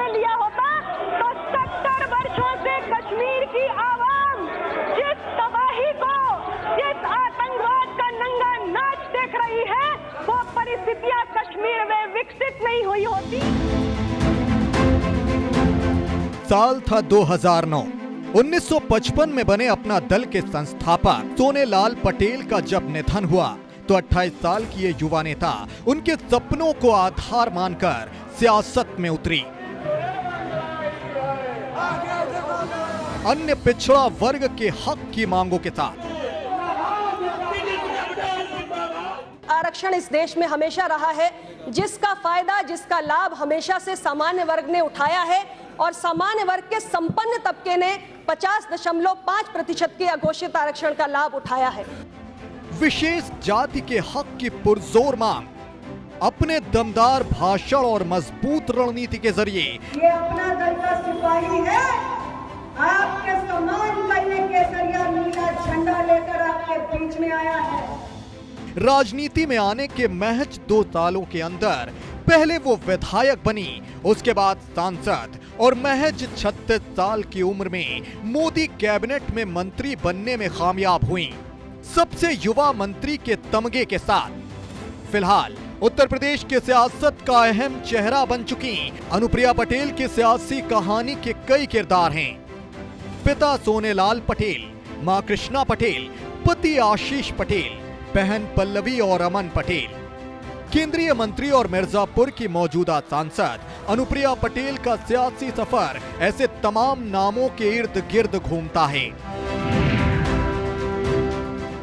निर्णय लिया होता तो 70 वर्षों से कश्मीर की आवाम जिस तबाही को, जिस आतंकवाद का नंगा नाच देख रही है, वो परिस्थितियां कश्मीर में विकसित नहीं हुई होती। साल था 2009। 1955 में बने अपना दल के संस्थापक सोनेलाल पटेल का जब निधन हुआ तो 28 साल की ये युवा नेता उनके सपनों को आधार मानकर सियासत में उतरी। अन्य पिछड़ा वर्ग के हक की मांगों के साथ आरक्षण इस देश में हमेशा रहा है, जिसका फायदा, जिसका लाभ हमेशा से सामान्य वर्ग ने उठाया है और सामान्य वर्ग के संपन्न तबके ने 50.5% के अघोषित आरक्षण का लाभ उठाया है। विशेष जाति के हक की पुरजोर मांग अपने दमदार भाषण और मजबूत रणनीति के जरिए ये अपना दल का सिपाही है, आपके सम्मान करने केसरिया नीला झंडा लेकर आपके बीच में आया है। राजनीति में आने के महज 2 सालों के अंदर पहले वो विधायक बनी, उसके बाद सांसद और महज 36 साल की उम्र में मोदी कैबिनेट में मंत्री बनने में कामयाब हुई, सबसे युवा मंत्री के तमगे के साथ। फिलहाल उत्तर प्रदेश के सियासत का अहम चेहरा बन चुकी अनुप्रिया पटेल की सियासी कहानी के कई किरदार हैं। पिता सोनेलाल पटेल, मां कृष्णा पटेल, पति आशीष पटेल, बहन पल्लवी और अमन पटेल। केंद्रीय मंत्री और मिर्जापुर की मौजूदा सांसद अनुप्रिया पटेल का सियासी सफर ऐसे तमाम नामों के इर्द गिर्द घूमता है।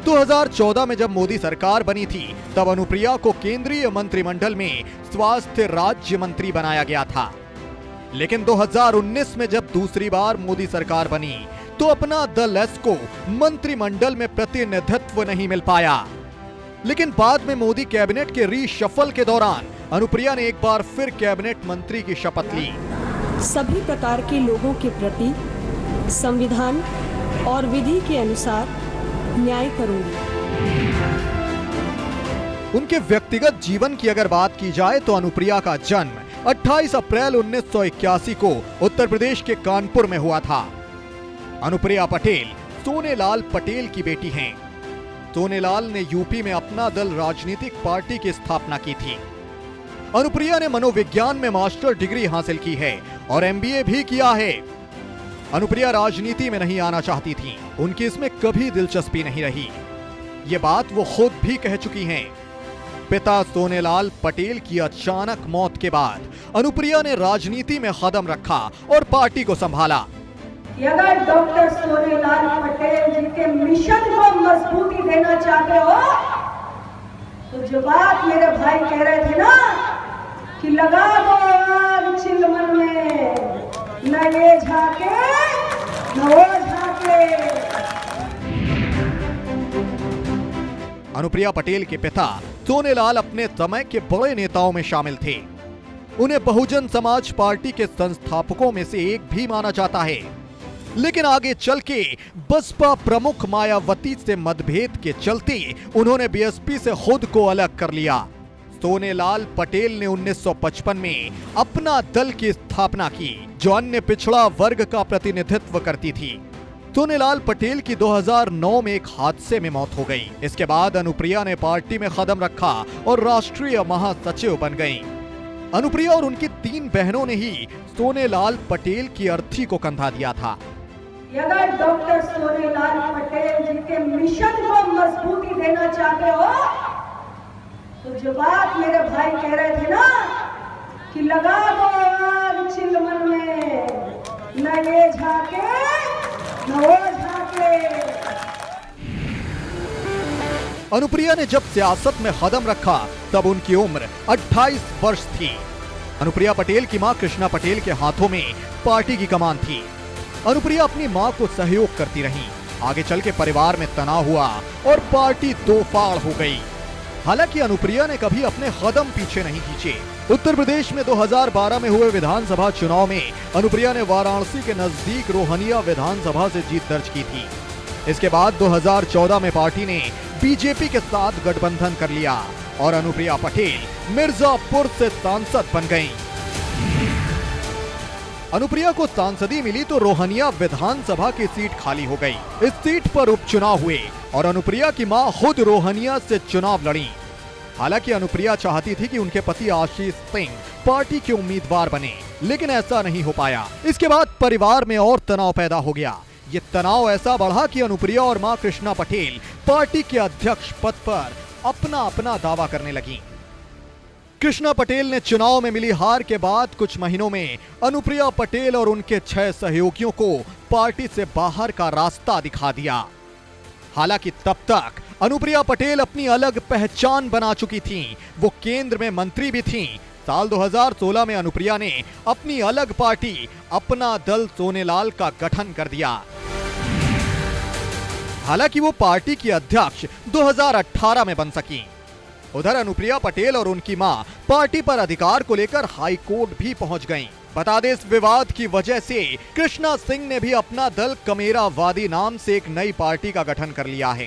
2014 में जब मोदी सरकार बनी थी तब अनुप्रिया को केंद्रीय मंत्रिमंडल में स्वास्थ्य राज्य मंत्री बनाया गया था। लेकिन 2019 में जब दूसरी बार मोदी सरकार बनी तो अपना दल एस को मंत्रिमंडल में प्रतिनिधित्व नहीं मिल पाया। लेकिन बाद में मोदी कैबिनेट के रीशफल के दौरान अनुप्रिया ने एक बार फिर कैबिनेट मंत्री की शपथ ली। सभी प्रकार के लोगों के प्रति संविधान और विधि के अनुसार न्याय करूंगी। उनके व्यक्तिगत जीवन की अगर बात की जाए तो अनुप्रिया का जन्म 28 अप्रैल 1981 को उत्तर प्रदेश के कानपुर में हुआ था। अनुप्रिया पटेल सोनेलाल पटेल की बेटी हैं। सोनेलाल ने यूपी में अपना दल राजनीतिक पार्टी की स्थापना की थी। अनुप्रिया ने मनोविज्ञान में मास्टर डिग्री हासिल की है और एमबीए भी किया है। अनुप्रिया राजनीति में नहीं आना चाहती थी, उनकी इसमें कभी दिलचस्पी नहीं रही। ये बात वो खुद भी कह चुकी हैं। पिता सोनेलाल पटेल की अचानक मौत के बाद अनुप्रिया ने राजनीति में कदम रखा और पार्टी को संभाला। अगर डॉक्टर सोनेलाल पटेल जी के मिशन को मजबूती देना चाहते हो तो जो बात मेरे भाई कह रहे थे ना कि लगा दो आग चिलमन में, न ये झाके न वो झाके। अनुप्रिया पटेल के पिता सोनेलाल अपने समय के बड़े नेताओं में शामिल थे। उन्हें बहुजन समाज पार्टी के संस्थापकों में से एक भी माना जाता है। लेकिन आगे चल के बसपा प्रमुख मायावती से मतभेद के चलते उन्होंने बीएसपी से खुद को अलग कर लिया। सोनेलाल पटेल ने 1955 में अपना दल की स्थापना की जो अन्य पिछड़ा वर्ग का प्रतिनिधित्व करती थी। सोनेलाल पटेल की 2009 में एक हादसे में मौत हो गई। इसके बाद अनुप्रिया ने पार्टी में कदम रखा और राष्ट्रीय महासचिव बन गईं। अनुप्रिया और उनकी 3 बहनों ने ही सोनेलाल पटेल की अर्थी को कंधा दिया था। अगर डॉक्टर सोनेलाल पटेल जी के मिशन को मजबूती देना चाहते हो तो जो बात मेरे भाई कह रहे थे ना कि लगा दो आग चिलमन में, न ये झाके न वो झाके। अनुप्रिया ने जब सियासत में कदम रखा तब उनकी उम्र 28 वर्ष थी। अनुप्रिया पटेल की मां कृष्णा पटेल के हाथों में पार्टी की कमान थी। अनुप्रिया अपनी मां को सहयोग करती रहीं। आगे चल के परिवार में तनाव हुआ और पार्टी दो फाड़ हो गई। हालांकि अनुप्रिया ने कभी अपने कदम पीछे नहीं खींचे। उत्तर प्रदेश में 2012 में हुए विधानसभा चुनाव में अनुप्रिया ने वाराणसी के नजदीक रोहनिया विधानसभा से जीत दर्ज की थी। इसके बाद 2014 में पार्टी ने बीजेपी के साथ गठबंधन कर लिया और अनुप्रिया पटेल मिर्जापुर से सांसद बन गईं। अनुप्रिया को सांसदी मिली तो रोहनिया विधानसभा की सीट खाली हो गई। इस सीट पर उपचुनाव हुए और अनुप्रिया की मां खुद रोहनिया से चुनाव लड़ी। हालांकि अनुप्रिया चाहती थी कि उनके पति आशीष सिंह पार्टी के उम्मीदवार बने, लेकिन ऐसा नहीं हो पाया। इसके बाद परिवार में और तनाव पैदा हो गया। ये तनाव ऐसा बढ़ा कि अनुप्रिया और मां कृष्णा पटेल पार्टी के अध्यक्ष पद पर अपना अपना दावा करने लगी। कृष्णा पटेल ने चुनाव में मिली हार के बाद कुछ महीनों में अनुप्रिया पटेल और उनके 6 सहयोगियों को पार्टी से बाहर का रास्ता दिखा दिया। हालांकि तब तक अनुप्रिया पटेल अपनी अलग पहचान बना चुकी थीं। वो केंद्र में मंत्री भी थीं। साल 2016 में अनुप्रिया ने अपनी अलग पार्टी अपना दल सोनेलाल का गठन कर दिया। हालांकि वो पार्टी की अध्यक्ष 2018 में बन सकी। उधर अनुप्रिया पटेल और उनकी मां पार्टी पर अधिकार को लेकर हाई कोर्ट भी पहुंच गईं। बता दें, इस विवाद की वजह से कृष्णा सिंह ने भी अपना दल कमेरावादी नाम से एक नई पार्टी का गठन कर लिया है।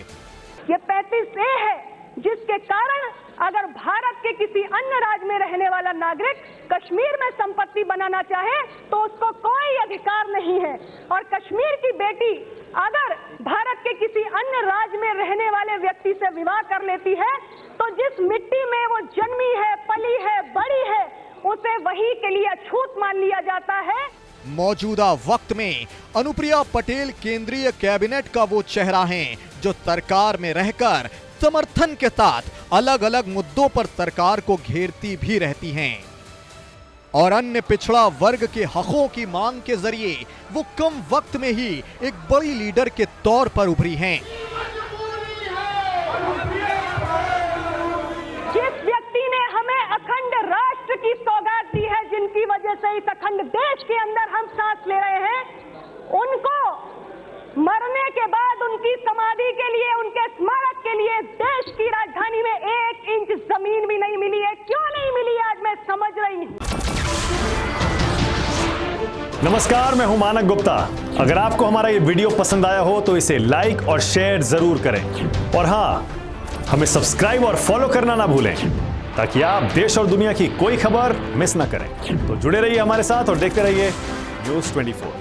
ये 35A है, जिसके कारण अगर भारत के किसी अन्य राज्य में रहने वाला नागरिक कश्मीर में संपत्ति बनाना चाहे तो उसको कोई अधिकार नहीं है। और कश्मीर की बेटी अगर भारत के किसी अन्य राज्य में रहने वाले व्यक्ति से विवाह कर लेती है तो जिस मिट्टी में वो जन्मी है, पली है, बड़ी है, उसे वही के लिए अछूत मान लिया जाता है। मौजूदा वक्त में अनुप्रिया पटेल केंद्रीय कैबिनेट का वो चेहरा हैं जो सरकार में रहकर समर्थन के साथ अलग अलग मुद्दों पर सरकार को घेरती भी रहती हैं और अन्य पिछड़ा वर्ग के हकों की मांग के जरिए वो कम वक्त में ही एक बड़ी लीडर के तौर पर उभरी हैं। जिस व्यक्ति ने हमें अखंड राष्ट्र की सौगात दी है, जिनकी वजह से इस अखंड देश के अंदर हम सांस ले रहे हैं, उनको मरने के बाद उनकी समाधि के लिए, उनके स्मारक के लिए देश की राजधानी में 1 इंच जमीन भी नहीं मिली है। क्यों नहीं मिली, आज मैं समझ रही हूं। नमस्कार, मैं हूं मानक गुप्ता। अगर आपको हमारा ये वीडियो पसंद आया हो तो इसे लाइक और शेयर जरूर करें और हां, हमें सब्सक्राइब और फॉलो करना ना भूलें ताकि आप देश और दुनिया की कोई खबर मिस ना करें। तो जुड़े रहिए हमारे साथ और देखते रहिए न्यूज़ 24।